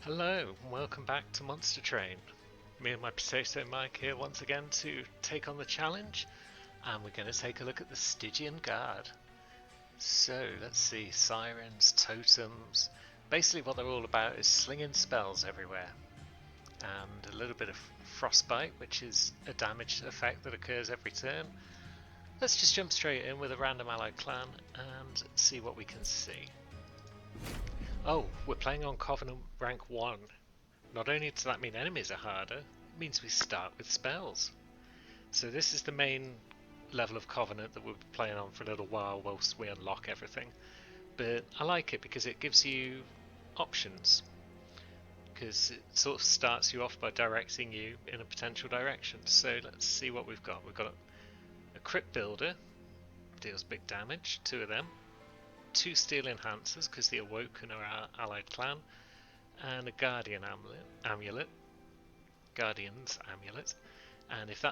Hello, and welcome back to Monster Train. Me and my potato Mike here once again to take on the challenge, and we're going to take a look at the Stygian Guard. So, let's see, sirens, totems. Basically what they're all about is slinging spells everywhere. And a little bit of frostbite, which is a damage effect that occurs every turn. Let's just jump straight in with a random allied clan and see what we can see. Oh, we're playing on Covenant rank 1. Not only does that mean enemies are harder, it means we start with spells. So this is the main level of Covenant that we'll be playing on for a little while whilst we unlock everything. But I like it because it gives you options. Because it sort of starts you off by directing you in a potential direction. So let's see what we've got. We've got a Crypt Builder, deals big damage, 2 of them. 2 Steel Enhancers because the Awoken are our allied clan, and a Guardian's Amulet. And if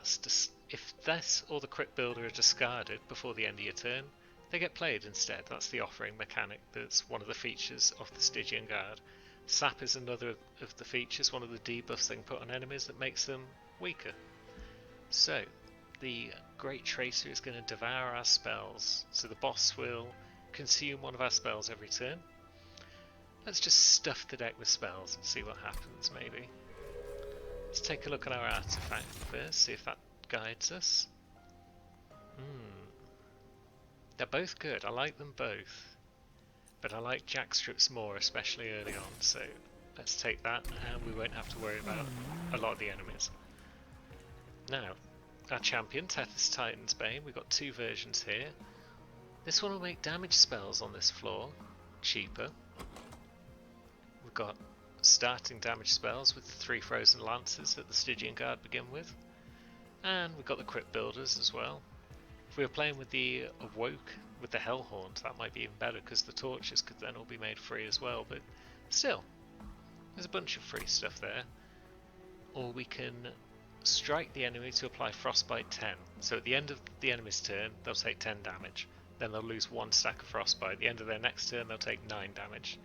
this or the Crypt Builder are discarded before the end of your turn, they get played instead. That's the offering mechanic. That's one of the features of the Stygian Guard. Sap is another of the features, one of the debuffs they can put on enemies that makes them weaker. So the Great Tracer is going to devour our spells. So the boss will consume one of our spells every turn. Let's just stuff the deck with spells and see what happens, maybe. Let's take a look at our artifact first, see if that guides us. They're both good, I like them both. But I like jackstrips more, especially early on, so let's take that and we won't have to worry about a lot of the enemies. Now, our champion, Tethys Titan's Bane, we've got 2 versions here. This one will make damage spells on this floor cheaper. We've got starting damage spells with the 3 Frozen Lances that the Stygian Guard begin with. And we've got the Crypt Builders as well. If we were playing with the Awoke, with the Hellhorns, that might be even better because the torches could then all be made free as well. But still, there's a bunch of free stuff there. Or we can strike the enemy to apply Frostbite 10. So at the end of the enemy's turn, they'll take 10 damage. Then they'll lose 1 stack of Frostbite. At the end of their next turn, they'll take 9 damage.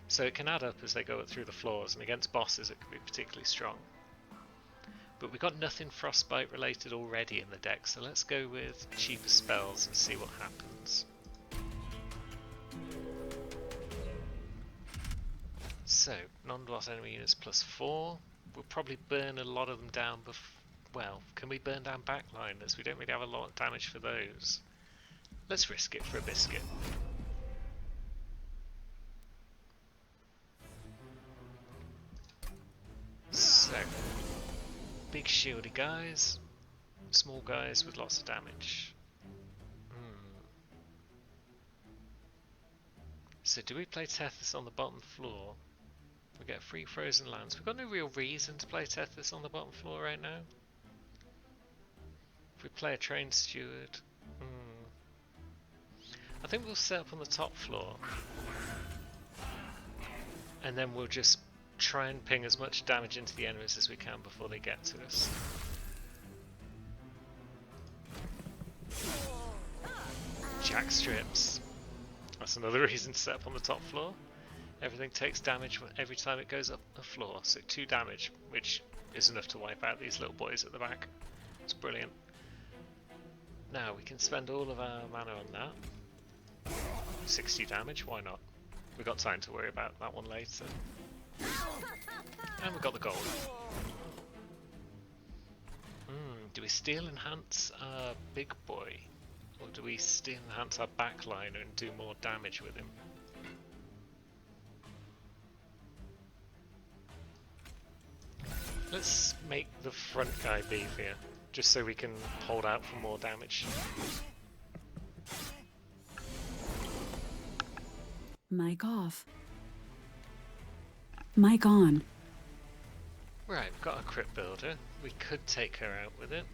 So it can add up as they go through the floors, and against bosses it can be particularly strong. But we've got nothing Frostbite related already in the deck, so let's go with cheaper spells and see what happens. So, non-boss enemy units +4. We'll probably burn a lot of them down well, can we burn down backliners? We don't really have a lot of damage for those. Let's risk it for a biscuit. So, big shieldy guys, small guys with lots of damage. So do we play Tethys on the bottom floor? We get 3 Frozen Lands. We've got no real reason to play Tethys on the bottom floor right now. If we play a Train Steward, I think we'll set up on the top floor. And then we'll just try and ping as much damage into the enemies as we can before they get to us. Jackstrips. That's another reason to set up on the top floor. Everything takes damage every time it goes up a floor, so 2 damage, which is enough to wipe out these little boys at the back. It's brilliant. Now we can spend all of our mana on that. 60 damage, why not? We've got time to worry about that one later. And we've got the gold. Do we Steel Enhance our big boy? Or do we Steel Enhance our backliner and do more damage with him? Let's make the front guy beefier, just so we can hold out for more damage. Mic off. Mic on. Right, we've got a Crypt Builder. We could take her out with it.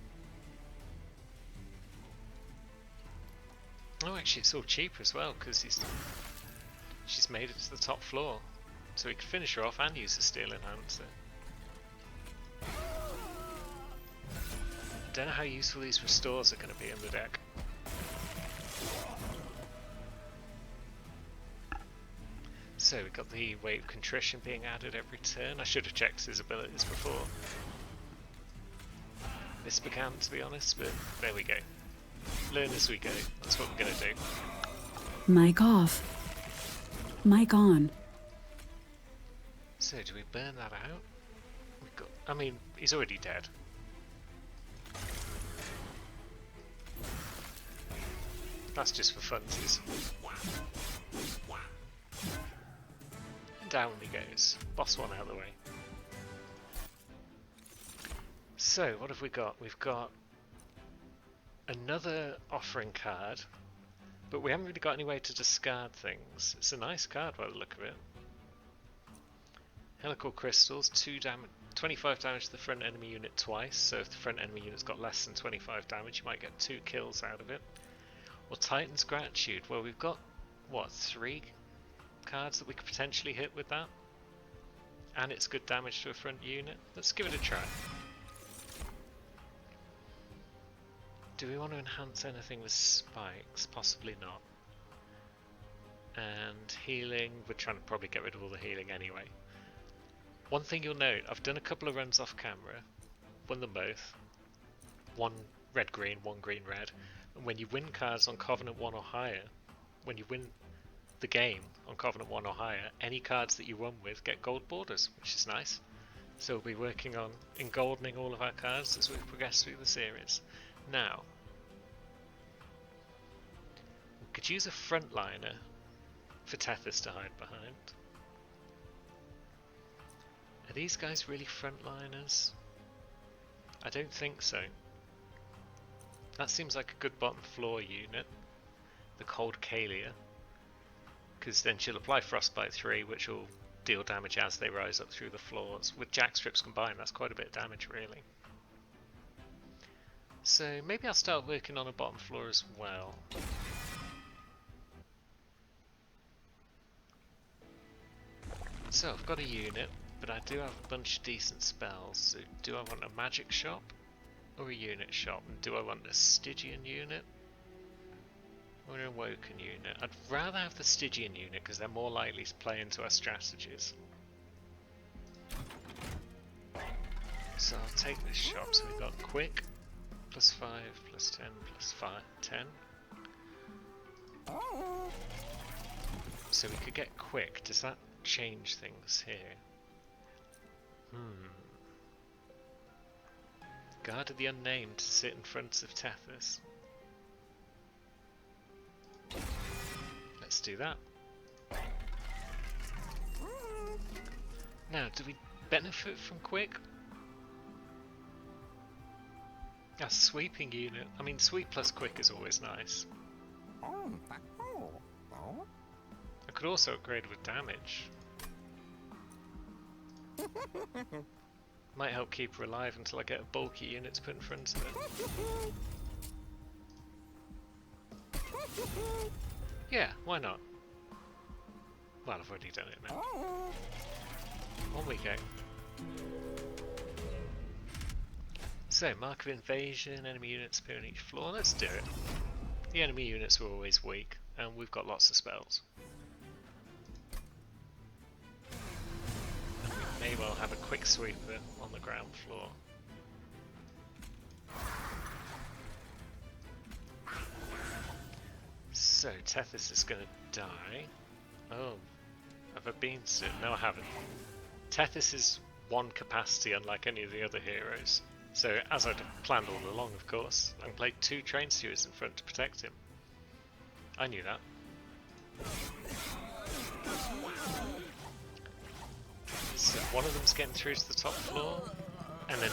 Oh, actually it's all cheaper as well, because she's made it to the top floor. So we could finish her off and use the Steel Enhancer. Don't know how useful these restores are going to be in the deck. So we've got the wave contrition being added every turn. I should have checked his abilities before this began, to be honest, but there we go. Learn as we go. That's what we're going to do. Mic off. Mic on. So do we burn that out? We've got, I mean, he's already dead. That's just for funsies. Down he goes. Boss one out of the way. So, what have we got? We've got another offering card, but we haven't really got any way to discard things. It's a nice card by the look of it. Helical crystals, 25 damage to the front enemy unit twice, so if the front enemy unit's got less than 25 damage, you might get 2 kills out of it. Or Titan's Gratitude, well we've got, what, 3 cards that we could potentially hit with that? And it's good damage to a front unit. Let's give it a try. Do we want to enhance anything with spikes? Possibly not. And healing, we're trying to probably get rid of all the healing anyway. One thing you'll note, I've done a couple of runs off camera, won them both. One red-green, one green-red. And when you win cards on Covenant 1 or higher, when you win the game on Covenant 1 or higher, any cards that you run with get gold borders, which is nice. So we'll be working on engoldening all of our cards as we progress through the series. Now, we could use a frontliner for Tethys to hide behind. Are these guys really frontliners? I don't think so. That seems like a good bottom floor unit, the Cold Kalia, because then she'll apply Frostbite 3, which will deal damage as they rise up through the floors. With Jack Strips combined, that's quite a bit of damage really. So maybe I'll start working on a bottom floor as well. So I've got a unit, but I do have a bunch of decent spells. So do I want a magic shop or a unit shop? And do I want a Stygian unit or an awoken unit? I'd rather have the Stygian unit because they're more likely to play into our strategies. So I'll take this shop. So we've got quick, +5, +10, +5, 10. So we could get quick. Does that change things here? Guard of the Unnamed to sit in front of Tethys. Let's do that. Now, do we benefit from quick? A sweeping unit. I mean, sweep plus quick is always nice. I could also upgrade with damage. Might help keep her alive until I get a bulky unit to put in front of it. Yeah, why not? Well, I've already done it now. On we go. So, mark of invasion, enemy units appear on each floor. Let's do it. The enemy units were always weak, and we've got lots of spells. May well have a quick sweeper on the ground floor. So Tethys is going to die. Oh, have I been soon? No, I haven't. Tethys is 1 capacity unlike any of the other heroes. So as I'd planned all along, of course, I played 2 train stewards in front to protect him. I knew that. So one of them's getting through to the top floor, and then,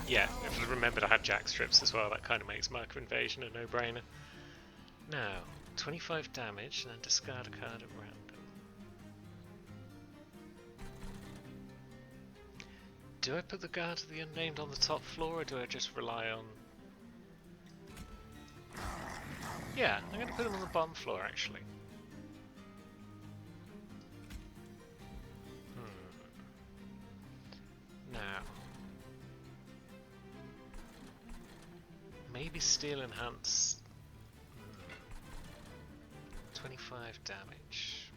yeah, if I remembered I had Jack Strips as well, that kind of makes Mark of Invasion a no-brainer. Now, 25 damage, and then discard a card at random. Do I put the Guard of the Unnamed on the top floor, or do I just rely on... Yeah, I'm going to put them on the bottom floor, actually. Now, maybe Steel Enhance 25 5 damage.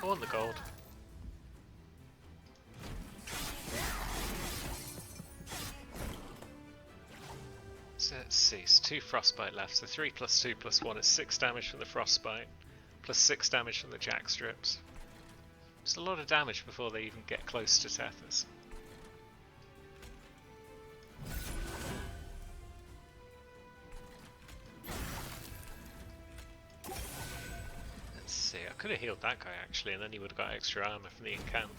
I want the gold. So let's see, it's 2 frostbite left, so 3 plus 2 plus 1 is 6 damage from the frostbite, plus 6 damage from the jack strips. It's a lot of damage before they even get close to Tethys. Let's see, I could have healed that guy actually, and then he would have got extra armor from the incant.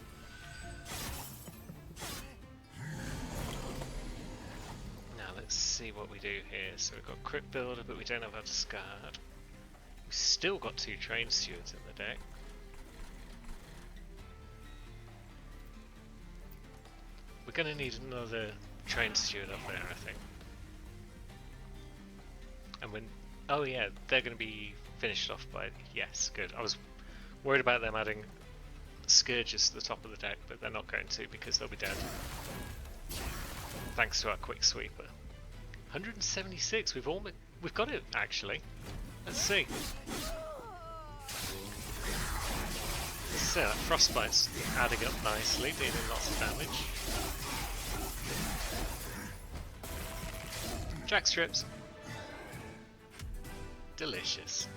Now let's see what we do here. So we've got Crypt Builder, but we don't have our discard. We've still got 2 Train Stewards in the deck. We're going to need another Train Steward up there, I think. And when... oh yeah, they're going to be finished off by... yes, good. I was worried about them adding Scourges to the top of the deck, but they're not going to because they'll be dead. Thanks to our quick sweeper. 176, we've got it actually. Let's see. So that frostbite's adding up nicely, dealing lots of damage. Jack strips. Delicious.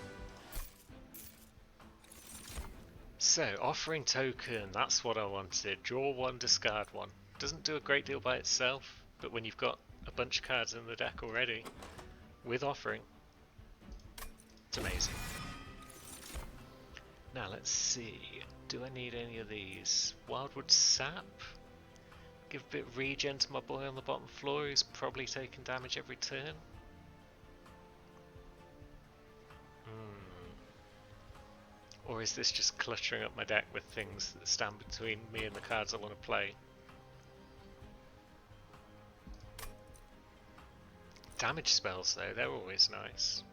So, offering token, that's what I wanted. Draw 1, discard 1. Doesn't do a great deal by itself, but when you've got a bunch of cards in the deck already, with offering, it's amazing. Now let's see, do I need any of these? Wildwood Sap? Give a bit of regen to my boy on the bottom floor who's probably taking damage every turn. Or is this just cluttering up my deck with things that stand between me and the cards I want to play? Damage spells though, they're always nice.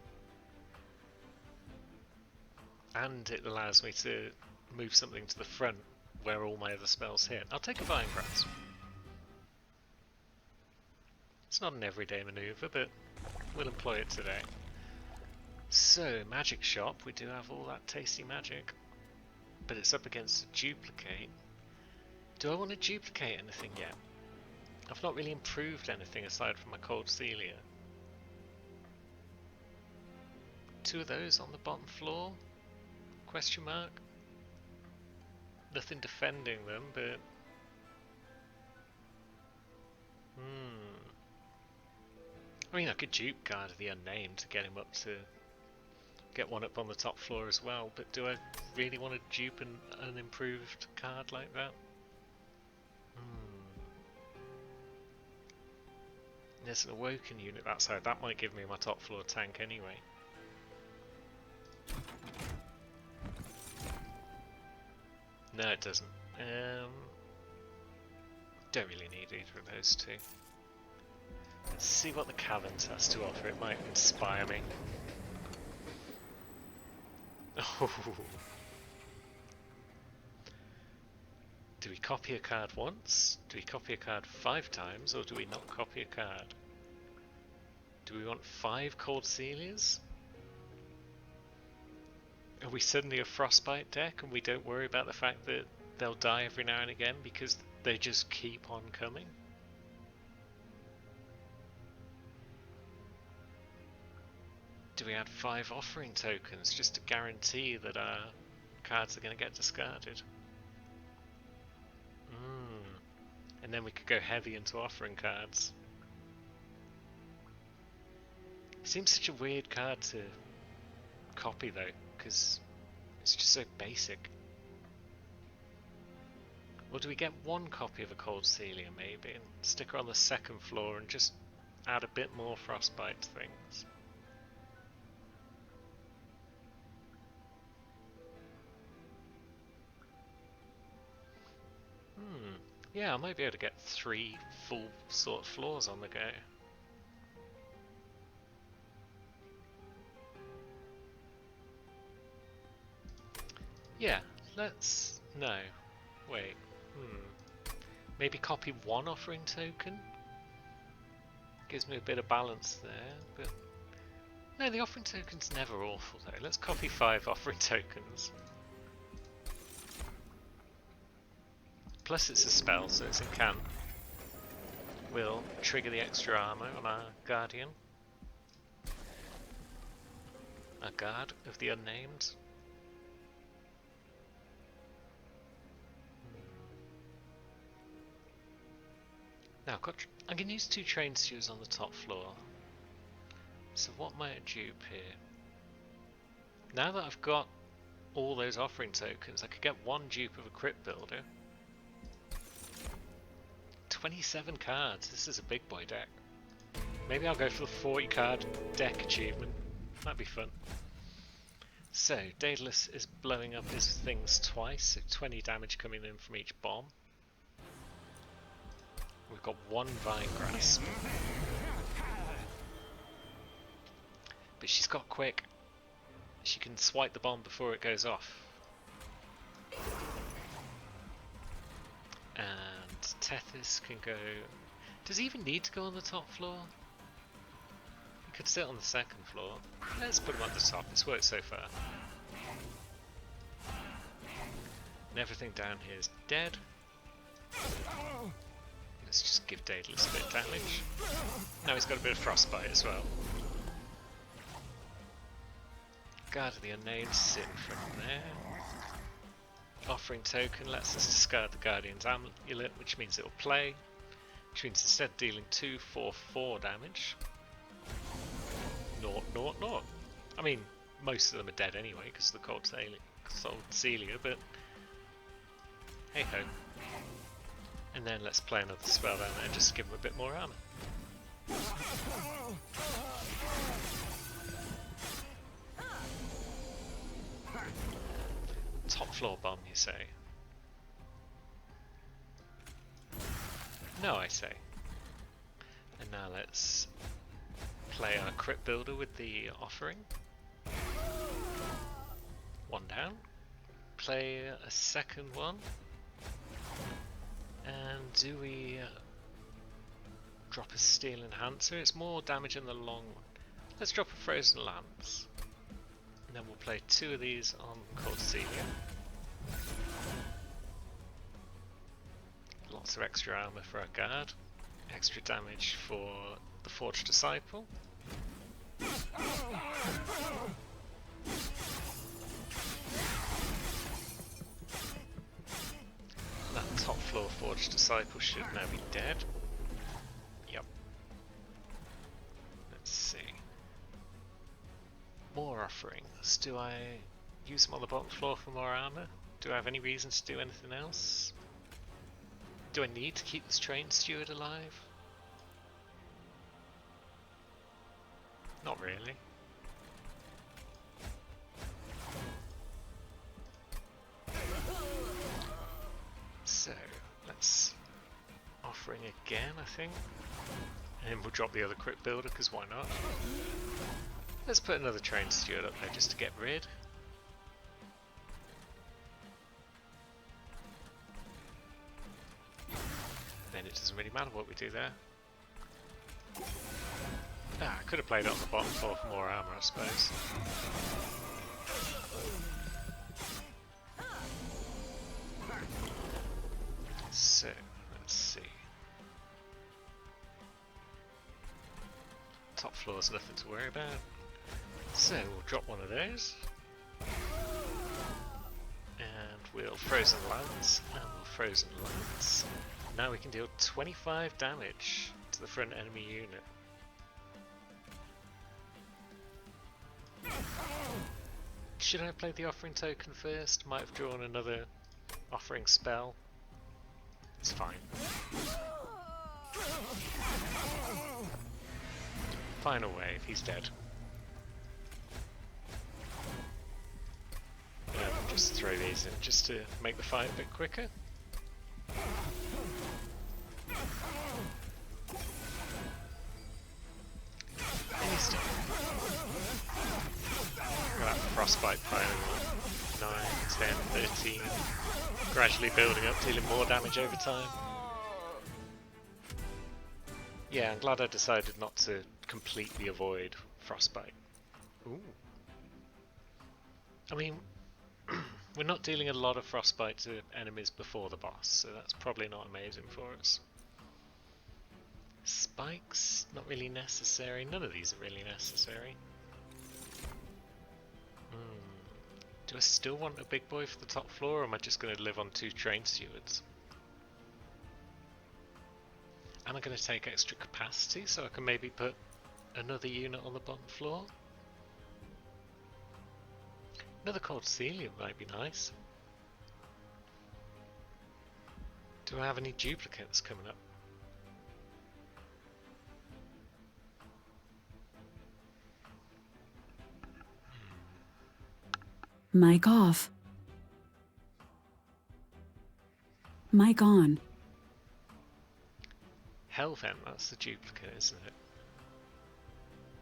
And it allows me to move something to the front where all my other spells hit. I'll take a Vine Grasp. It's not an everyday maneuver, but we'll employ it today. So, Magic Shop, we do have all that tasty magic. But it's up against a duplicate. Do I want to duplicate anything yet? I've not really improved anything aside from my Cold Celia. 2 of those on the bottom floor? Question mark? Nothing defending them, but... I mean, I could dupe Guard of the Unnamed to get him up to... get one up on the top floor as well, but do I really want to dupe an improved card like that? There's an Awoken unit that side, that might give me my top floor tank anyway. No, it doesn't. Don't really need either of those 2. Let's see what the Caverns has to offer, it might inspire me. Oh. Do we copy a card once? Do we copy a card 5 times? Or do we not copy a card? Do we want 5 Cold Celias? Are we suddenly a Frostbite deck and we don't worry about the fact that they'll die every now and again because they just keep on coming? Do we add 5 offering tokens just to guarantee that our cards are going to get discarded? And then we could go heavy into offering cards. Seems such a weird card to copy though, because it's just so basic. Or do we get 1 copy of a Cold Celia maybe and stick her on the 2nd floor and just add a bit more Frostbite to things? Yeah, I might be able to get 3 full sort floors on the go. Yeah, let's... no. Wait. Maybe copy 1 offering token? Gives me a bit of balance there, but No, the offering token's never awful though. Let's copy 5 offering tokens. Plus it's a spell, so it's incant. We'll trigger the extra armor on our guardian. Our guard of the unnamed. Now I can use 2 train stews on the top floor. So what might I dupe here? Now that I've got all those offering tokens, I could get 1 dupe of a crypt builder. 27 cards, this is a big boy deck. Maybe I'll go for the 40 card deck achievement, that'd be fun. So, Daedalus is blowing up his things twice, so 20 damage coming in from each bomb. We've got 1 Vine Grasp. But she's got quick. She can swipe the bomb before it goes off. And Tethys can go... Does he even need to go on the top floor? He could sit on the 2nd floor. Let's put him on the top, it's worked so far. And everything down here is dead. Let's just give Daedalus a bit of damage. Now he's got a bit of frostbite as well. Guard of the Unnamed sit from there. Offering token lets us discard the Guardian's Amulet, which means it will play. Which means instead of dealing 2, 4, 4 damage. 0, 0, 0. I mean, most of them are dead anyway because of the Cold Celia, but hey ho. And then let's play another spell down there just to give him a bit more armor. Top floor bomb, you say? No, I say. And now let's play our crypt builder with the offering. 1 down. Play a 2nd one. And do we drop a steel enhancer? It's more damage in the long one. Let's drop a frozen lance. And then we'll play 2 of these on Cold Celia. Lots of extra armor for our guard. Extra damage for the Forged Disciple. That top floor Forged Disciple should now be dead. Yep. Let's see. More offerings. Do I use them on the bottom floor for more armor? Do I have any reason to do anything else? Do I need to keep this train steward alive? Not really. So, let's offering again, I think. And we'll drop the other crypt builder, because why not? Let's put another train steward up there just to get rid. Then it doesn't really matter what we do there. Ah, I could have played it on the bottom floor for more armor, I suppose. So, let's see. Top floor's nothing to worry about. So, we'll drop one of those. And we'll Frozen Lance, and we'll Frozen Lance. Now we can deal 25 damage to the front enemy unit. Should I have played the offering token first? Might have drawn another offering spell. It's fine. Final wave, he's dead. Just throw these in just to make the fight a bit quicker. And he's dead. That frostbite piling 9, 10, 13, gradually building up, dealing more damage over time. Yeah, I'm glad I decided not to completely avoid frostbite. Ooh. I mean, we're not dealing a lot of frostbite to enemies before the boss, so that's probably not amazing for us. Spikes, not really necessary. None of these are really necessary. Do I still want a big boy for the top floor, or am I just going to live on 2 train stewards? Am I going to take extra capacity so I can maybe put another unit on the bottom floor? Another cold ceiling might be nice. Do I have any duplicates coming up? Mic off. Mic on. Hellvent, that's the duplicate, isn't it?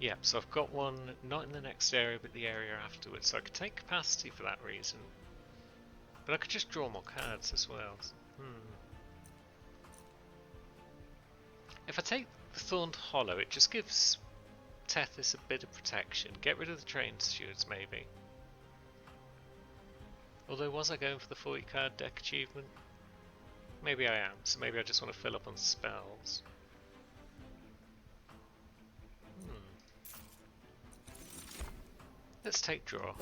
Yep, so I've got one not in the next area but the area afterwards, so I could take capacity for that reason. But I could just draw more cards as well. If I take the Thorned Hollow, it just gives Tethys a bit of protection. Get rid of the train stewards maybe. Although, was I going for the 40 card deck achievement? Maybe I am, so maybe I just want to fill up on spells. Let's take draw. I'm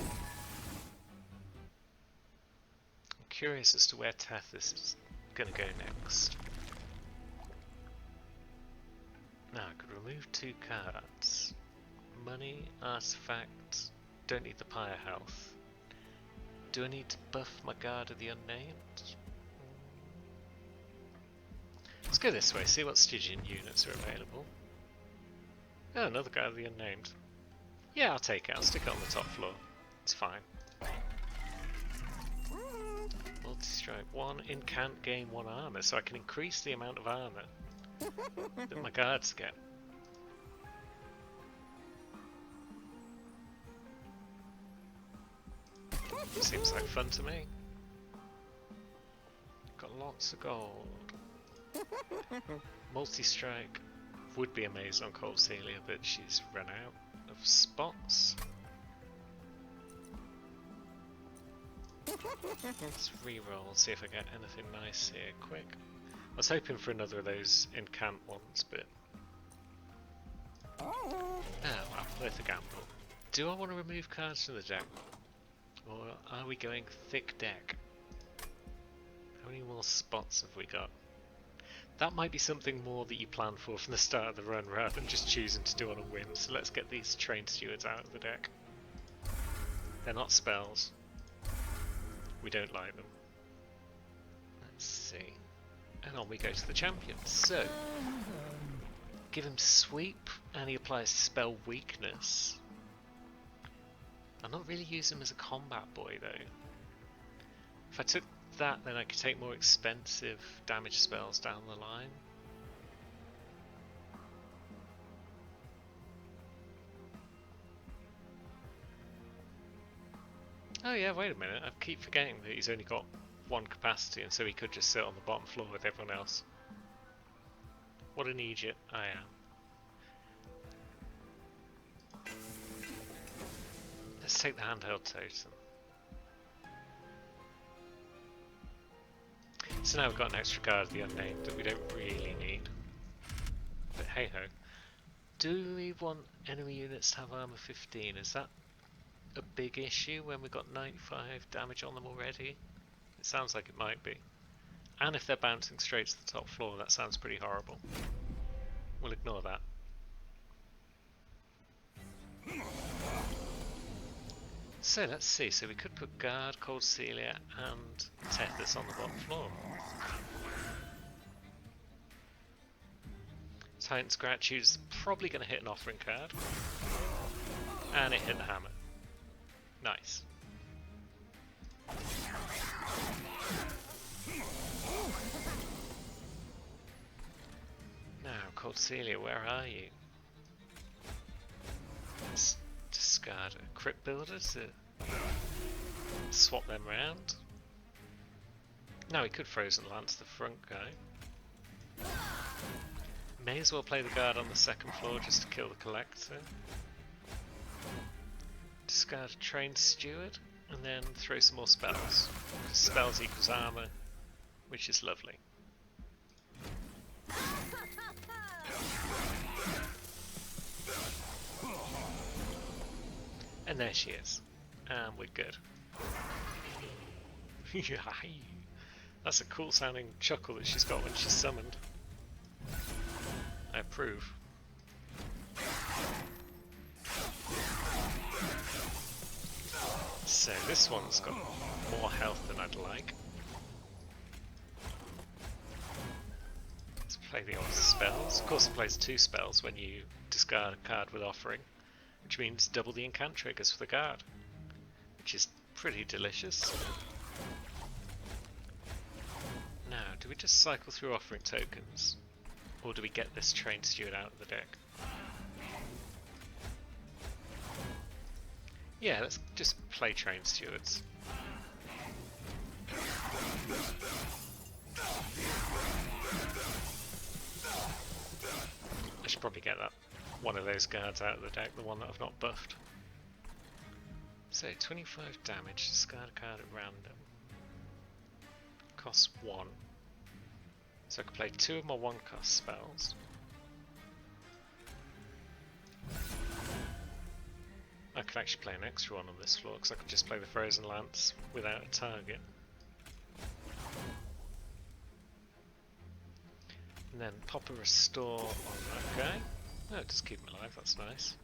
curious as to where Tethys is going to go next. Now I could remove 2 cards. Money, artifact, don't need the pyre health. Do I need to buff my Guard of the Unnamed? Let's go this way, see what Stygian units are available. Oh, another Guard of the Unnamed. Yeah, I'll take it. I'll stick it on the top floor. It's fine. Multi-strike 1. Incant gain 1 armor, so I can increase the amount of armor that my guards get. Seems like fun to me. Got lots of gold. Multi-strike would be amazing on Cold Celia, but she's run out of spots. Let's re-roll and see if I get anything nice here quick. I was hoping for another of those incant ones, but oh well, worth a gamble. Do I want to remove cards from the deck? Or are we going thick deck? How many more spots have we got? That might be something more that you plan for from the start of the run rather than just choosing to do on a whim. So let's get these train stewards out of the deck. They're not spells. We don't like them. Let's see. And on we go to the champion. So, give him sweep and he applies spell weakness. I'm not really using him as a combat boy though. If I took that, then I could take more expensive damage spells down the line. Oh yeah, wait a minute, I keep forgetting that he's only got 1 capacity and so he could just sit on the bottom floor with everyone else. What an idiot I am. Let's take the handheld totem. So now we've got an extra Guard of the Unnamed that we don't really need. But hey ho. Do we want enemy units to have armor 15? Is that a big issue when we've got 95 damage on them already? It sounds like it might be. And if they're bouncing straight to the top floor, that sounds pretty horrible. We'll ignore that. So let's see, so we could put Guard, Cold Celia and Tethys on the bottom floor. Titan's Gratitude is probably going to hit an offering card. And it hit the hammer. Nice. Now, Cold Celia, where are you? Let's discard a Crypt Builder to swap them round. Now we could Frozen Lance the front guy. May as well play the Guard on the second floor just to kill the Collector. discard a trained steward, and then throw some more spells. Spells equals armor, which is lovely. And there she is. And we're good. That's a cool sounding chuckle that she's got when she's summoned. I approve. So this one's got more health than I'd like. Let's play the old spells. Of course it plays 2 spells when you discard a card with offering, which means double the incant triggers for the guard, which is pretty delicious. Now, do we just cycle through offering tokens, or do we get this trained steward out of the deck? Yeah, let's just play trained stewards. I should probably get that one of those guards out of the deck, the one that I've not buffed. So 25 damage, discard a card at random. Costs 1. So I can play 2 of my 1 cost spells. I could actually play an extra one on this floor because I could just play the Frozen Lance without a target. And then pop a restore on that guy. Oh, just keep him alive, that's nice.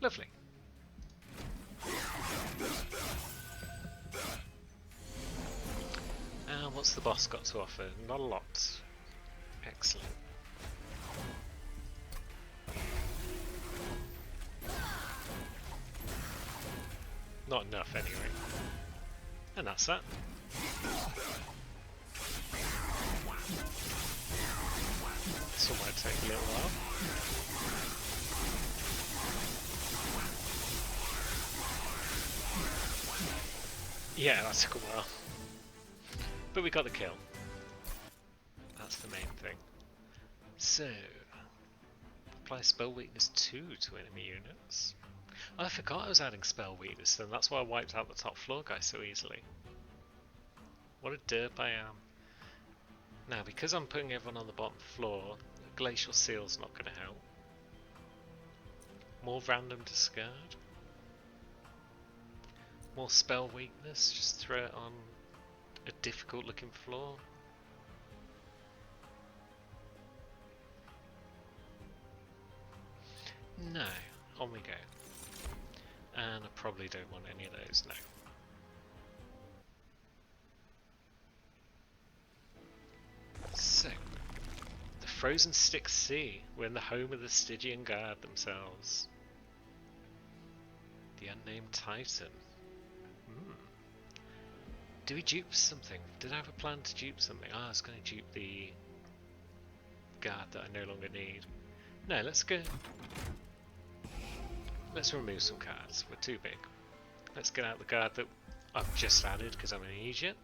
Lovely. And what's the boss got to offer? Not a lot. Excellent. Not enough anyway. And that's that. This one might take a little while. Yeah, that took a while. But we got the kill. That's the main thing. So, apply spell weakness 2 to enemy units. Oh, I forgot I was adding spell weakness then, that's why I wiped out the top floor guy so easily. What a derp I am. Now, because I'm putting everyone on the bottom floor, Glacial Seal's not going to help. More random discard. More spell weakness, just throw it on a difficult looking floor. No, on we go. And I probably don't want any of those, no. So, the Frozen Styx Sea. We're in the home of the Stygian Guard themselves. The Unnamed Titan. Do we dupe something? Did I have a plan to dupe something? Ah, I was going to dupe the guard that I no longer need. No, let's go. Let's remove some cards. We're too big. Let's get out the guard that I've just added because I'm an idiot.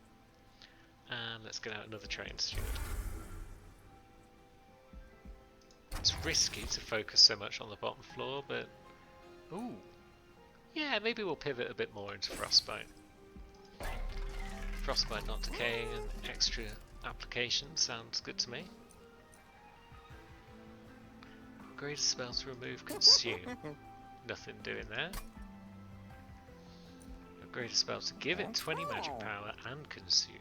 And let's get out another trained steward. It's risky to focus so much on the bottom floor, but... Ooh. Yeah, maybe we'll pivot a bit more into Frostbite. Frostbite not decaying and extra application sounds good to me. Upgrade a spell to remove consume. Nothing doing there. Upgrade a spell to give it 20 magic power and consume.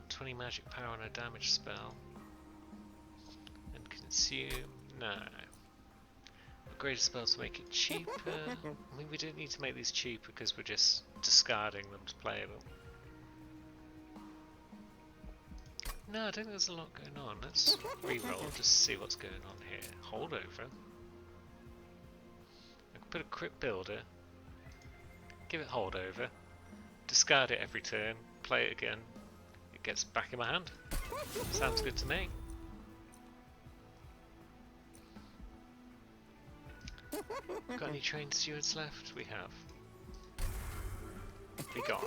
20 magic power on a damage spell. And consume. No. Upgrade a spell to make it cheaper. I mean, we don't need to make these cheaper because we're just discarding them to play them. No, I don't think there's a lot going on. Let's reroll just to see what's going on here. Hold over. I can put a Crypt Builder. Give it hold over. Discard it every turn. Play it again. It gets back in my hand. Sounds good to me. Got any trained stewards left? We have. Be gone.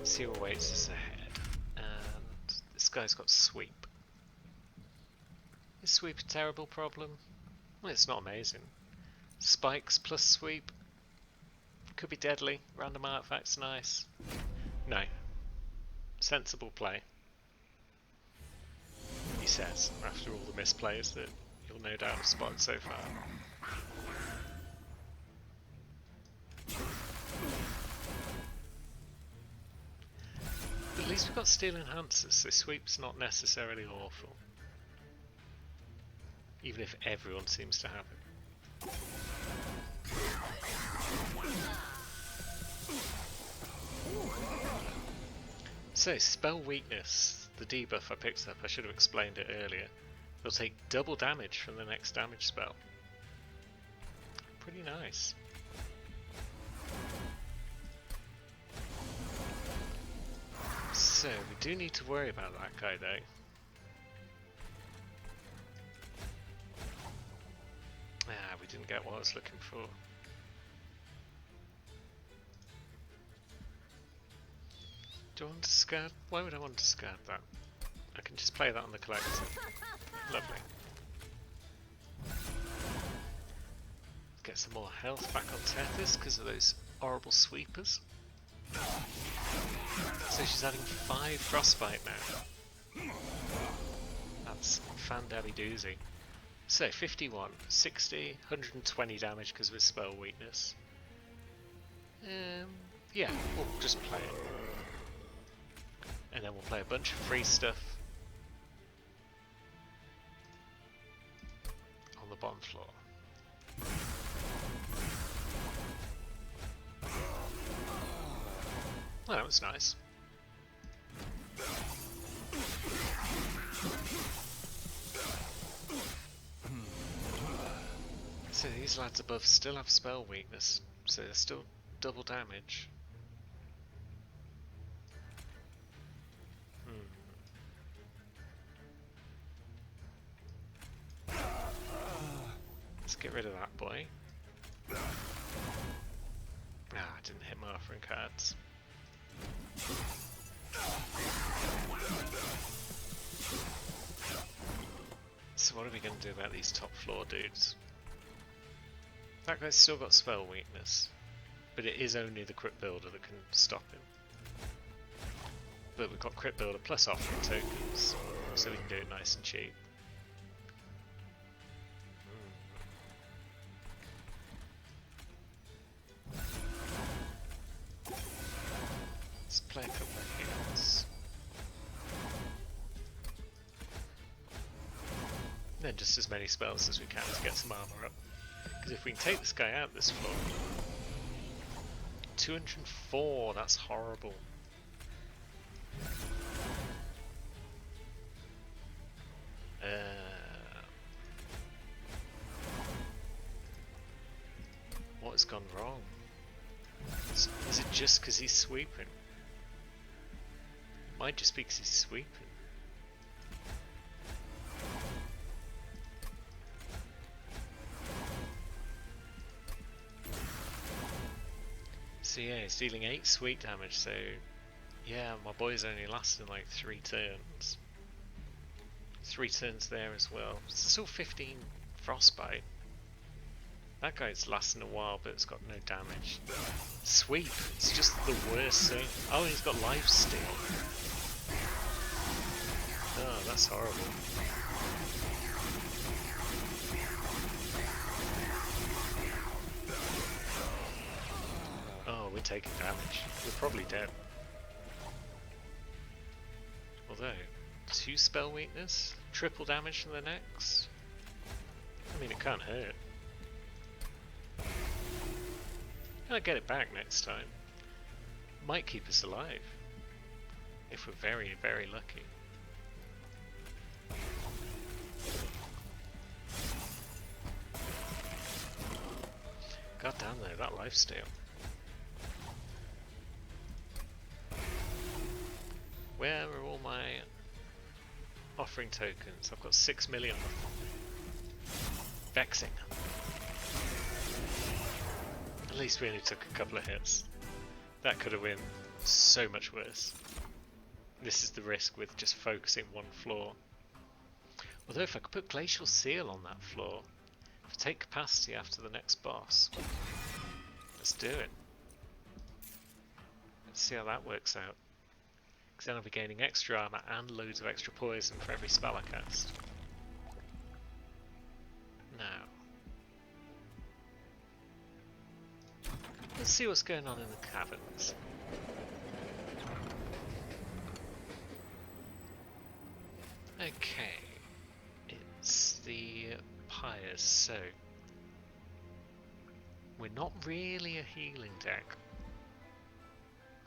See what awaits us ahead. And this guy's got sweep. Is sweep a terrible problem? Well, it's not amazing. Spikes plus sweep. Could be deadly. Random artifacts, nice. No. Sensible play. He says, after all the misplays that you'll no doubt have spotted so far. At least we've got steel enhancers, so sweep's not necessarily awful. Even if everyone seems to have it. So, spell weakness, the debuff I picked up, I should have explained it earlier. They'll take double damage from the next damage spell. Pretty nice. So, we do need to worry about that guy though. Ah, we didn't get what I was looking for. Do I want to discard? Why would I want to discard that? I can just play that on the collector. Lovely. Get some more health back on Tethys because of those horrible sweepers. So she's adding 5 frostbite now. That's fan-dabby doozy. So 51, 60, 120 damage because of his spell weakness. Yeah, we'll just play it. And then we'll play a bunch of free stuff on the bottom floor. Well, that was nice. So these lads above still have spell weakness, so they're still double damage. Let's get rid of that boy. Ah, I didn't hit my offering cards. So what are we going to do about these top floor dudes? That guy's still got spell weakness, but it is only the crit builder that can stop him. But we've got crit builder plus offering tokens, so we can do it nice and cheap. Let's play a couple of heals. Then just as many spells as we can to get some armor up. Because if we can take this guy out this floor... 204, that's horrible. What has gone wrong? Is it just because he's sweeping? It might just be because he's sweeping. So yeah, he's dealing 8 sweep damage, so yeah, my boy's only lasting like 3 turns. 3 turns there as well. It's still 15 frostbite. That guy's lasting a while, but it's got no damage. Sweep, it's just the worst thing. Oh, and he's got life steal. Oh, that's horrible. Oh, we're taking damage. We're probably dead. Although, 2 spell weakness, triple damage from the next. I mean, it can't hurt. I'll get it back next time. Might keep us alive. If we're very, very lucky. God damn though, that lifesteal. Where are all my offering tokens? I've got 6 million of them. Vexing. At least we only took a couple of hits. That could have been So much worse. This is the risk with just focusing one floor. Although if I could put Glacial Seal on that floor, if I take capacity after the next boss, let's do it. Let's see how that works out. Because then I'll be gaining extra armor and loads of extra poison for every spell I cast. Now, let's see what's going on in the caverns. Okay, it's the pyres, so we're not really a healing deck.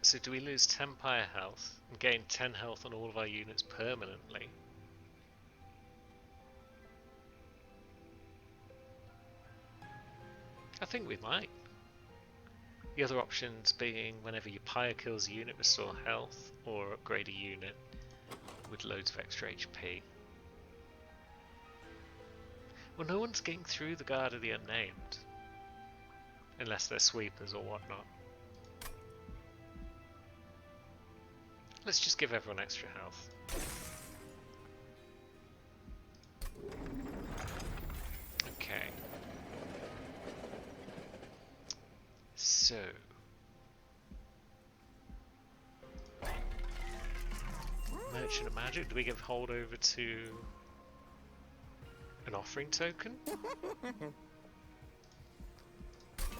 So do we lose 10 pyre health and gain 10 health on all of our units permanently? I think we might. The other options being whenever your pyre kills a unit, restore health, or upgrade a unit with loads of extra HP. Well, no one's getting through the Guard of the Unnamed. Unless they're sweepers or whatnot. Let's just give everyone extra health. Okay. So... Merchant of Magic, do we give holdover to an offering token? And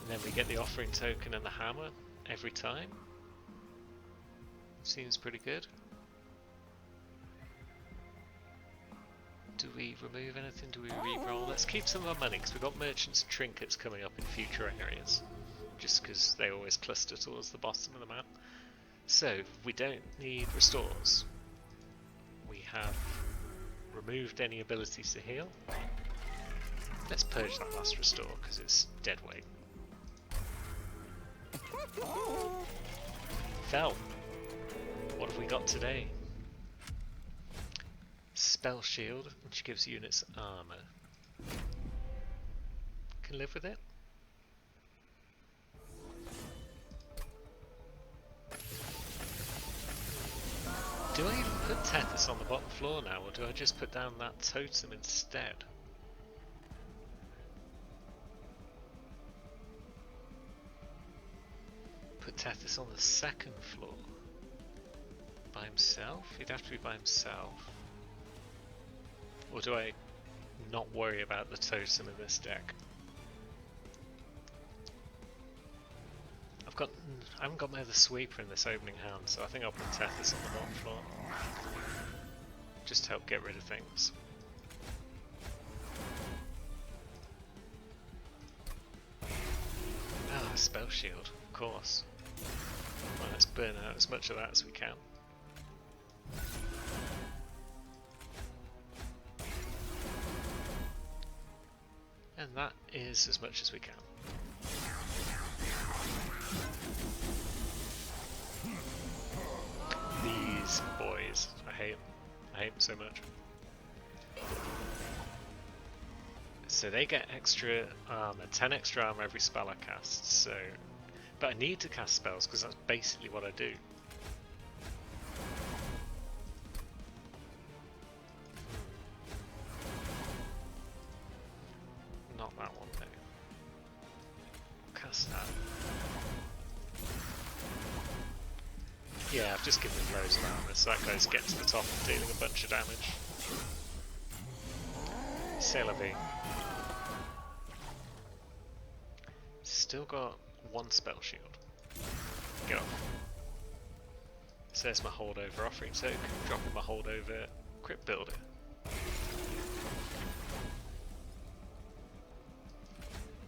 then we get the offering token and the hammer every time? Seems pretty good. Do we remove anything? Do we re-roll? Let's keep some of our money because we've got merchants and trinkets coming up in future areas. Just because they always cluster towards the bottom of the map. So, we don't need restores. We have removed any abilities to heal. Let's purge that last restore because it's dead weight. Fell. What have we got today? Spell shield, which gives units armor. Can live with it. Do I even put Tethys on the bottom floor now, or do I just put down that totem instead? Put Tethys on the second floor. By himself? He'd have to be by himself. Or do I not worry about the totem in this deck? I haven't got my other sweeper in this opening hand, so I think I'll put Tethys on the bottom floor. Just to help get rid of things. Ah, spell shield, of course. Well, let's burn out as much of that as we can. And that is as much as we can. These boys, I hate them. I hate them so much. So they get extra armor, 10 extra armor every spell I cast, so... But I need to cast spells because that's basically what I do. Not that one though. Cast that. Yeah, I've just given him loads of armor, so that guy's getting to the top and dealing a bunch of damage. C'est la vie. Still got one spell shield. Get off. So there's my holdover offering token, dropping my holdover crypt builder.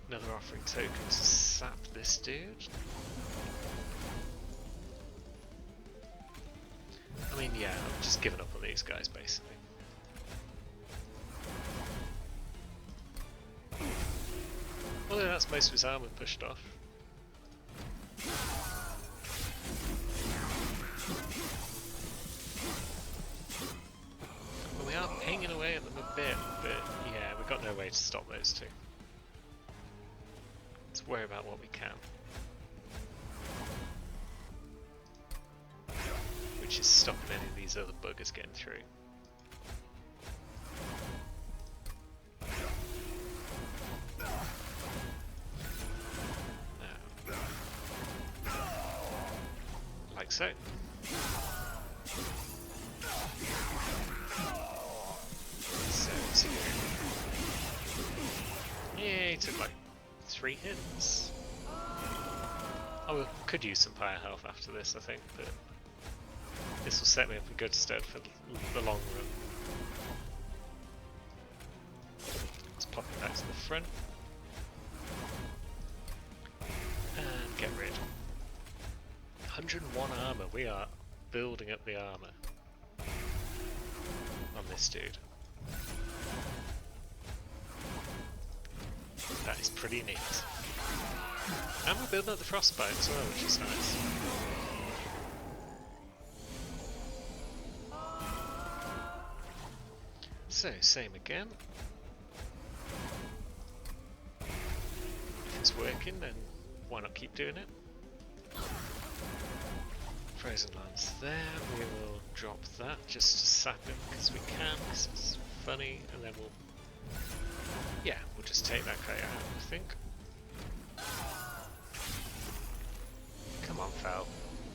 Another offering token to sap this dude. I mean, yeah, I'm just giving up on these guys basically. Although that's most of his armor pushed off. Well, we are pinging away at them a bit, but yeah, we've got no way to stop those two. Let's worry about what we can. which is stopping any of these other buggers getting through. Like so. So yeah, he took like 3 hits. Oh, we could use some fire health after this, I think, but this will set me up in good stead for the long run. Let's pop it back to the front. And get rid. 101 armor, we are building up the armor on this dude. That is pretty neat. And we're building up the frostbite as well, which is nice. So, same again. If it's working, then why not keep doing it? Frozen Lance there, we will drop that just to sap him because we can, because it's funny, and then we'll... yeah, we'll just take that guy out, I think. Come on, Fowl.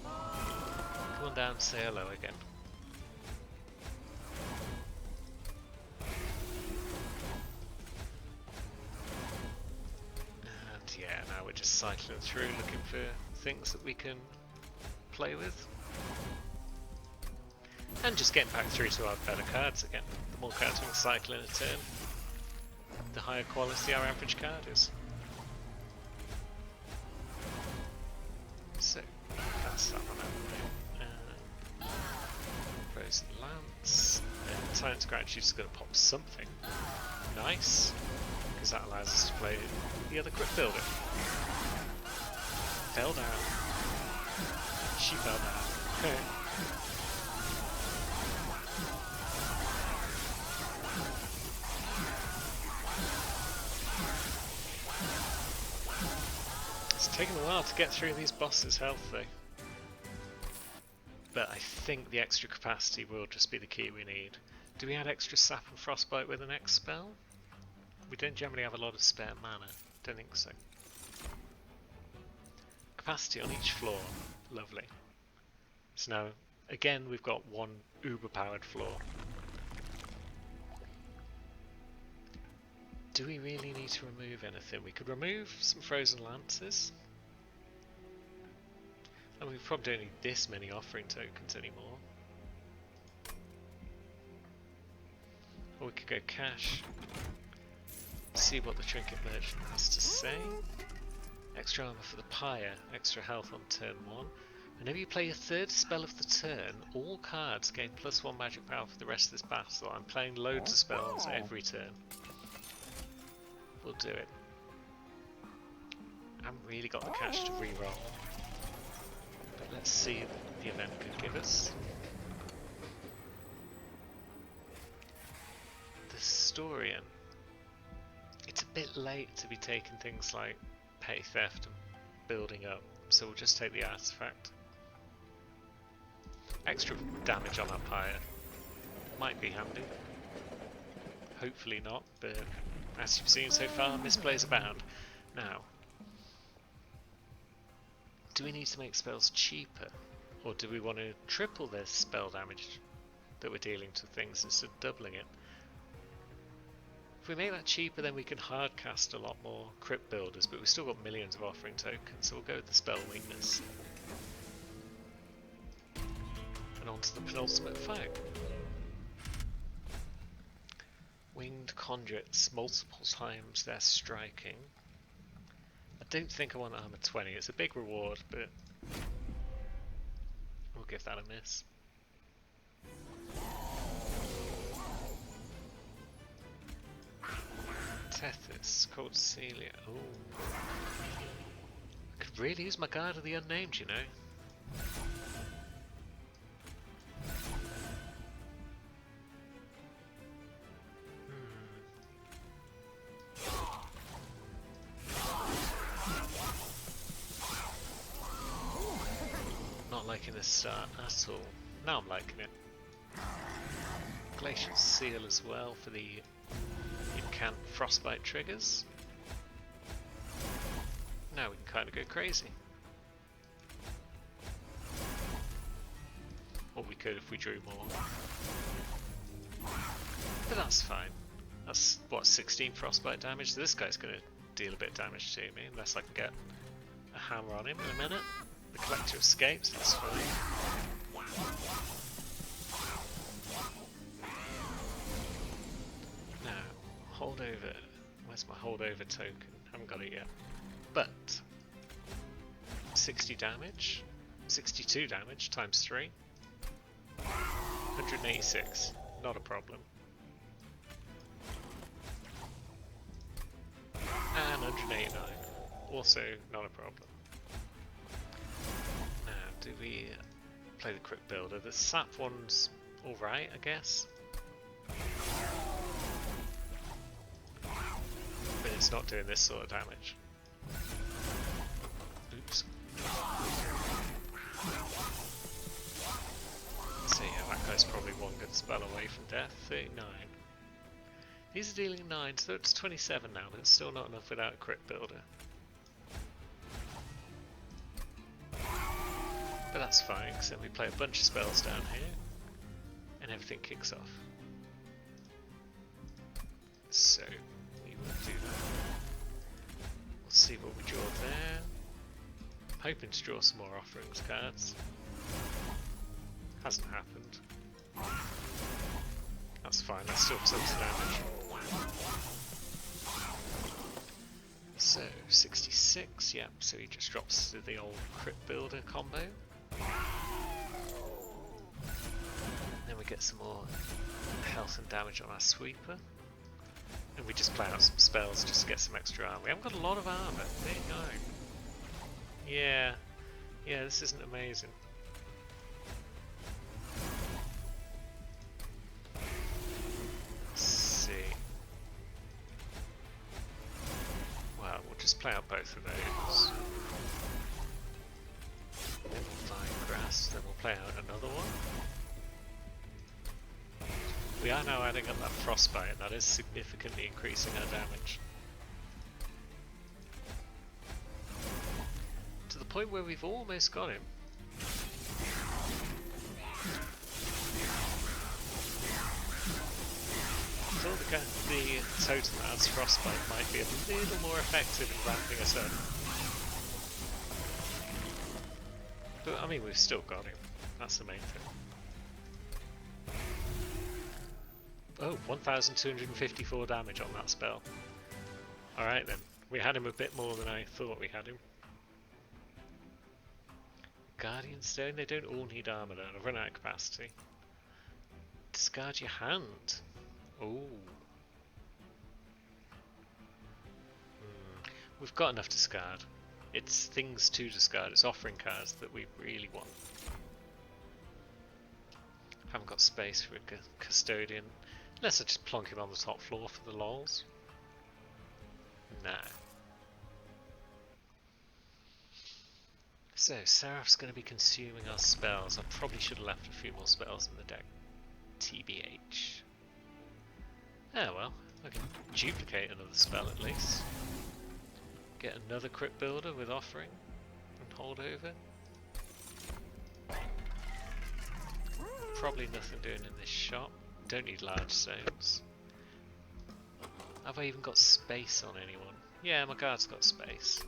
Come on down and say hello again. And yeah, now we're just cycling through looking for things that we can play with. And just getting back through to our better cards again. The more cards we can cycle in a turn, the higher quality our average card is. So, that's that one out of the way. Frozen Lance. And Titan Scratch is going to pop something. Nice. Because that allows us to play the other crit builder. Fell down. She fell down. It's taken a while to get through these bosses' health though. But I think the extra capacity will just be the key we need. Do we add extra sap and frostbite with the next spell? We don't generally have a lot of spare mana. Don't think so. Capacity on each floor. Lovely. So now, again, we've got one uber-powered floor. Do we really need to remove anything? We could remove some Frozen Lances. And we probably don't need this many offering tokens anymore. Or we could go cash. See what the Trinket Merchant has to say. Extra armor for the Pyre, extra health on turn 1. Whenever you play a third spell of the turn, all cards gain +1 magic power for the rest of this battle. I'm playing loads of spells every turn. We'll do it. I haven't really got the cash to re-roll. But let's see what the event could give us. The Historian. It's a bit late to be taking things like Petty Theft and building up, so we'll just take the artifact. Extra damage on our pyre might be handy. Hopefully not, but as you've seen so far, misplays abound. Now, do we need to make spells cheaper, or do we want to triple this spell damage that we're dealing to things instead of doubling it? If we make that cheaper, then we can hard cast a lot more crypt builders, but we've still got millions of offering tokens, so we'll go with the spell weakness. And on to the penultimate fight. Winged conduits, multiple times they're striking. I don't think I want armor 20, it's a big reward, but we'll give that a miss. Tethys, Cold Celia. Oh, I could really use my Guard of the Unnamed, you know. Not liking this start at all. Now I'm liking it. Glacial Seal as well for the incant frostbite triggers. Now we can kind of go crazy. Or we could if we drew more. But that's fine. That's, what, 16 frostbite damage? So this guy's going to deal a bit of damage to me, unless I can get a hammer on him in a minute. The collector escapes, that's fine. Now, holdover. Where's my holdover token? Haven't got it yet. But 60 damage, 62 damage times 3, 186, not a problem. And 189, also not a problem. Now, do we play the Crypt Builder? The sap one's alright, I guess. But it's not doing this sort of damage. Oops. So yeah, that guy's probably one good spell away from death. 39. These are dealing 9, so it's 27 now, but it's still not enough without a Crypt Builder. But that's fine, because then we play a bunch of spells down here, and everything kicks off. So, we will do that. We'll see what we draw there. I'm hoping to draw some more offerings cards. Hasn't happened. That's fine, that still takes damage. So, 66, yep, so he just drops to the old Crypt Builder combo. Then we get some more health and damage on our sweeper. And we just play out some spells just to get some extra armor. We haven't got a lot of armor, 39. Yeah, this isn't amazing. Let's see. Well, we'll just play out both of those. Then we'll find grass, then we'll play out another one. We are now adding up that frostbite, and that is significantly increasing our damage. To the point where we've almost got him. I thought the totem that adds frostbite might be a little more effective in ramping us up. But I mean, we've still got him. That's the main thing. Oh, 1,254 damage on that spell. Alright then, we had him a bit more than I thought we had him. Guardian Stone, they don't all need armor though, I've run out of capacity. Discard your hand. Ooh. We've got enough to discard. It's things to discard, it's offering cards that we really want. Haven't got space for a custodian. Unless I just plonk him on the top floor for the lols. Nah. So, Seraph's going to be consuming our spells. I probably should have left a few more spells in the deck. TBH. Oh well, I can duplicate another spell at least. Get another Crypt Builder with offering and hold over. Probably nothing doing in this shop. Don't need large stones. Have I even got space on anyone? Yeah, my guard's got space.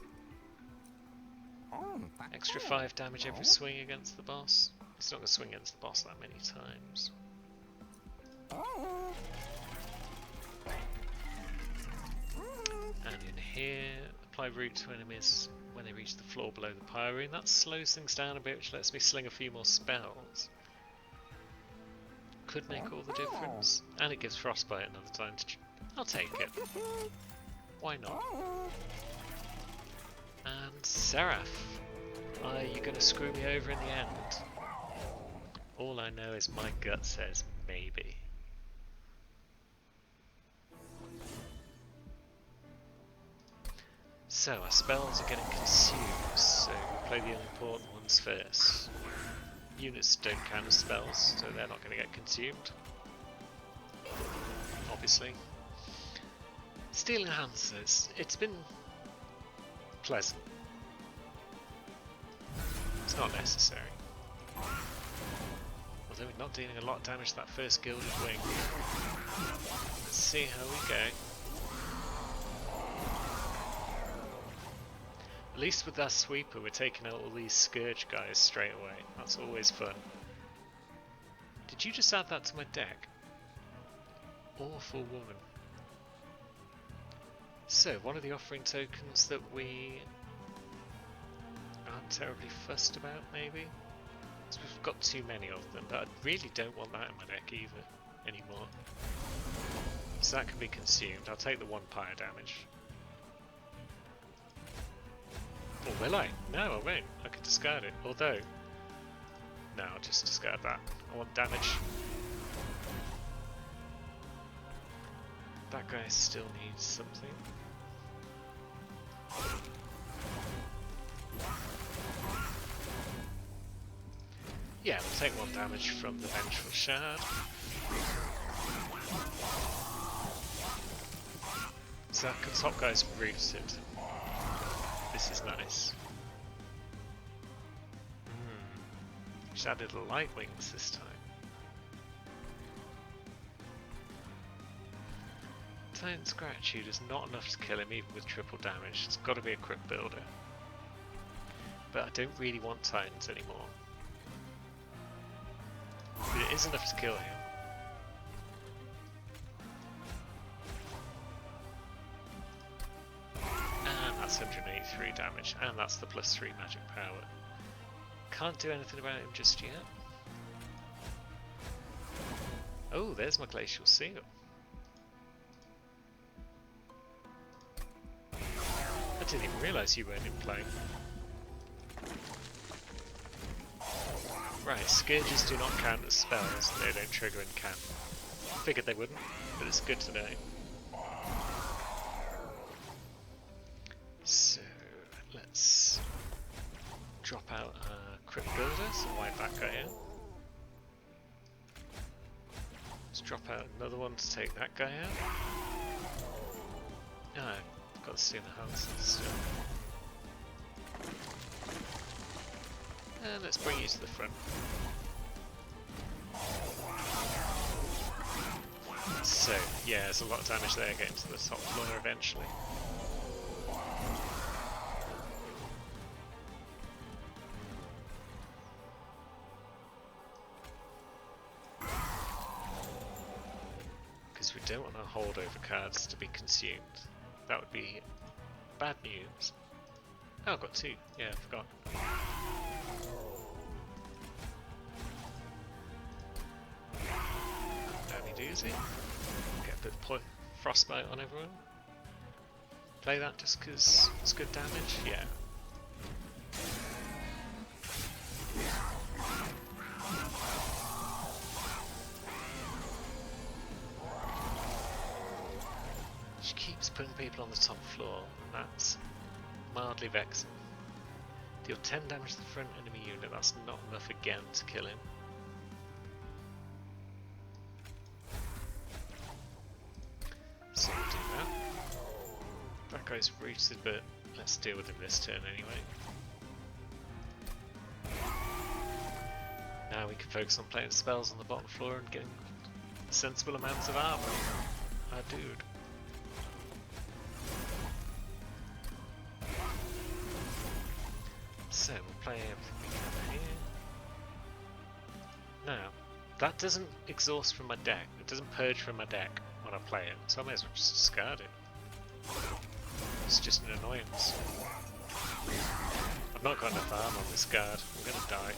Extra 5 damage every swing against the boss. It's not going to swing against the boss that many times. And in here, apply root to enemies when they reach the floor below the Pyrene. That slows things down a bit, which lets me sling a few more spells. Could make all the difference. And it gives Frostbite another time to... I'll take it. Why not? And Seraph. Are you going to screw me over in the end? All I know is my gut says maybe. So our spells are getting consumed, so we'll play the unimportant ones first. units don't count as spells, so they're not going to get consumed. Obviously. Steel enhancers. It's been pleasant. It's not necessary. Although we're not dealing a lot of damage to that first gilded wing. Let's see how we go. At least with that sweeper we're taking out all these scourge guys straight away. That's always fun. Did you just add that to my deck? Awful woman. So, one of the offering tokens that we aren't terribly fussed about, maybe? So we've got too many of them, but I really don't want that in my deck either, anymore. So that can be consumed. I'll take the 1 pyre damage. Or will I? No, I won't. I can discard it. Although, no, I'll just discard that. I want damage. That guy still needs something. Yeah, we'll take 1 damage from the Vengeful Shard. So that top guy's rooted. This is nice. Just added light wings this time. Titan's Gratitude is not enough to kill him even with triple damage. It's got to be a quick builder. But I don't really want Titans anymore. But it is enough to kill him. And that's 183 damage. And that's the +3 magic power. Can't do anything about him just yet. Oh, there's my Glacial Seal. I didn't even realise you weren't in play. Right, Scourges do not count as spells, they don't trigger in camp. Figured they wouldn't, but it's good to know. So, let's drop out a Crypt Builder, so wipe that guy out. Let's drop out another one to take that guy out. Ah, I've got to see the hands still. And let's bring you to the front. So, yeah, there's a lot of damage there getting to the top floor eventually. Because we don't want our holdover cards to be consumed. That would be bad news. Oh, I've got 2. Yeah, I forgot. Doozy. Get a bit of frostbite on everyone. Play that just because it's good damage? Yeah. She keeps putting people on the top floor, and that's mildly vexing. Deal 10 damage to the front enemy unit, that's not enough again to kill him. So we'll do that. That guy's rooted, but let's deal with him this turn anyway. Now we can focus on playing spells on the bottom floor and getting sensible amounts of armor. Our dude. So we'll play everything we can here. Now, that doesn't exhaust from my deck. It doesn't purge from my deck when I play it, so I may as well just discard it. It's just an annoyance. I've not got enough armor on this guard. I'm gonna die.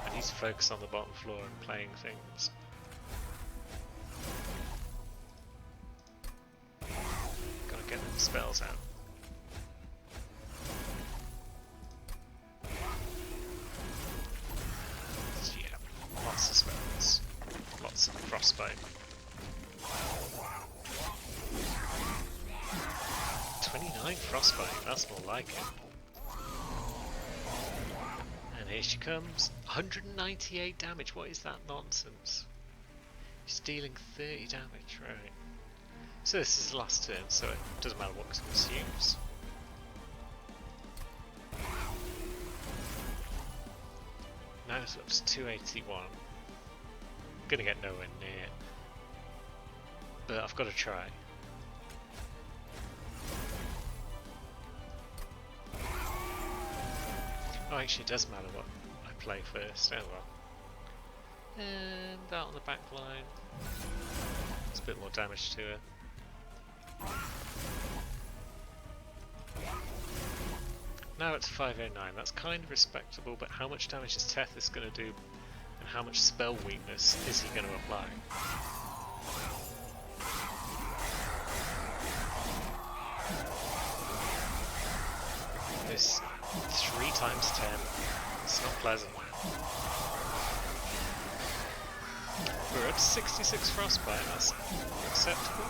I need to focus on the bottom floor and playing things. Gotta get them spells out. Yeah, lots of spells. Lots of frostbite. 29 frostbite, that's more like it. Here she comes. 198 damage. What is that nonsense? She's dealing 30 damage, right. So this is the last turn, so it doesn't matter what consumes. Now it's up to 281. I'm gonna get nowhere near. But I've got to try. Oh, actually it does matter what I play first, oh well. And out on the back line. It's a bit more damage to her. Now it's 509, that's kind of respectable, but how much damage is Tethys going to do? And how much spell weakness is he going to apply? This 3 times 10, it's not pleasant. We're at 66 frostbite, that's acceptable.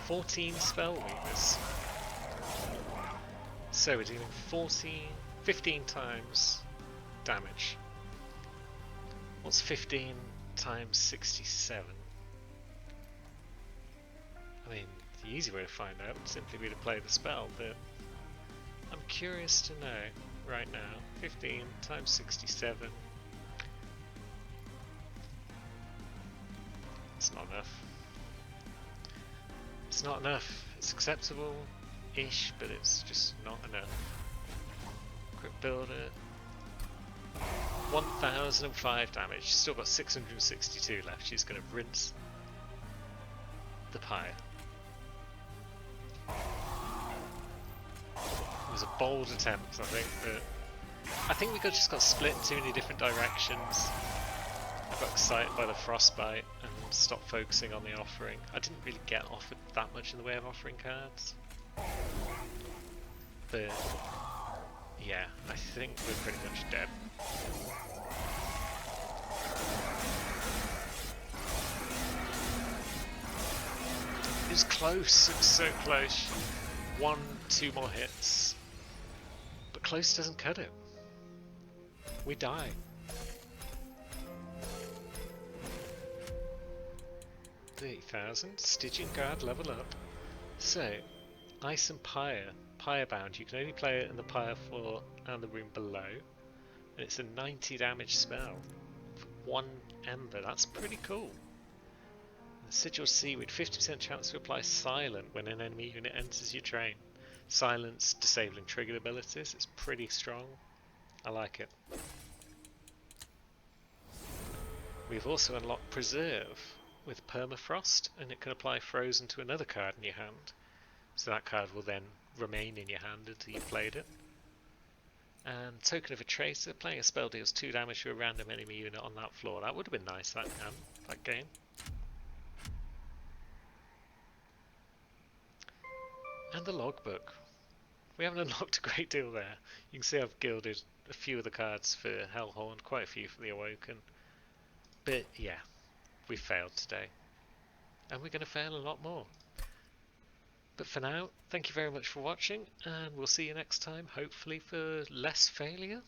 14 spell weakness. So we're dealing 15 times damage. What's 15 times 67? I mean, the easy way to find out would simply be to play the spell, but I'm curious to know right now. 15 times 67. It's not enough. It's not enough. It's acceptable-ish, but it's just not enough. Quick builder. 1005 damage. She's still got 662 left. She's going to rinse the pyre. It was a bold attempt, I think, but I think we just got split in too many different directions. I got excited by the frostbite and stopped focusing on the offering. I didn't really get offered that much in the way of offering cards. But yeah, I think we're pretty much dead. It was close, it was so close. 2 more hits. But close doesn't cut it. We die. $30,000. Stygian Guard level up. So, Ice and Pyre. Pyre bound. You can only play it in the Pyre floor and the room below. And it's a 90 damage spell. For 1 ember. That's pretty cool. The Sigil Seaweed. 50% chance to apply Silent when an enemy unit enters your train. Silence, disabling triggered abilities. It's pretty strong. I like it. We've also unlocked Preserve with Permafrost, and it can apply Frozen to another card in your hand. So that card will then remain in your hand until you've played it. And Token of a Tracer, playing a spell deals 2 damage to a random enemy unit on that floor. That would have been nice, that game. And the logbook. We haven't unlocked a great deal there. You can see I've gilded a few of the cards for Hellhorn, quite a few for the Awoken. But yeah, we failed today. And we're going to fail a lot more. But for now, thank you very much for watching, and we'll see you next time, hopefully for less failure.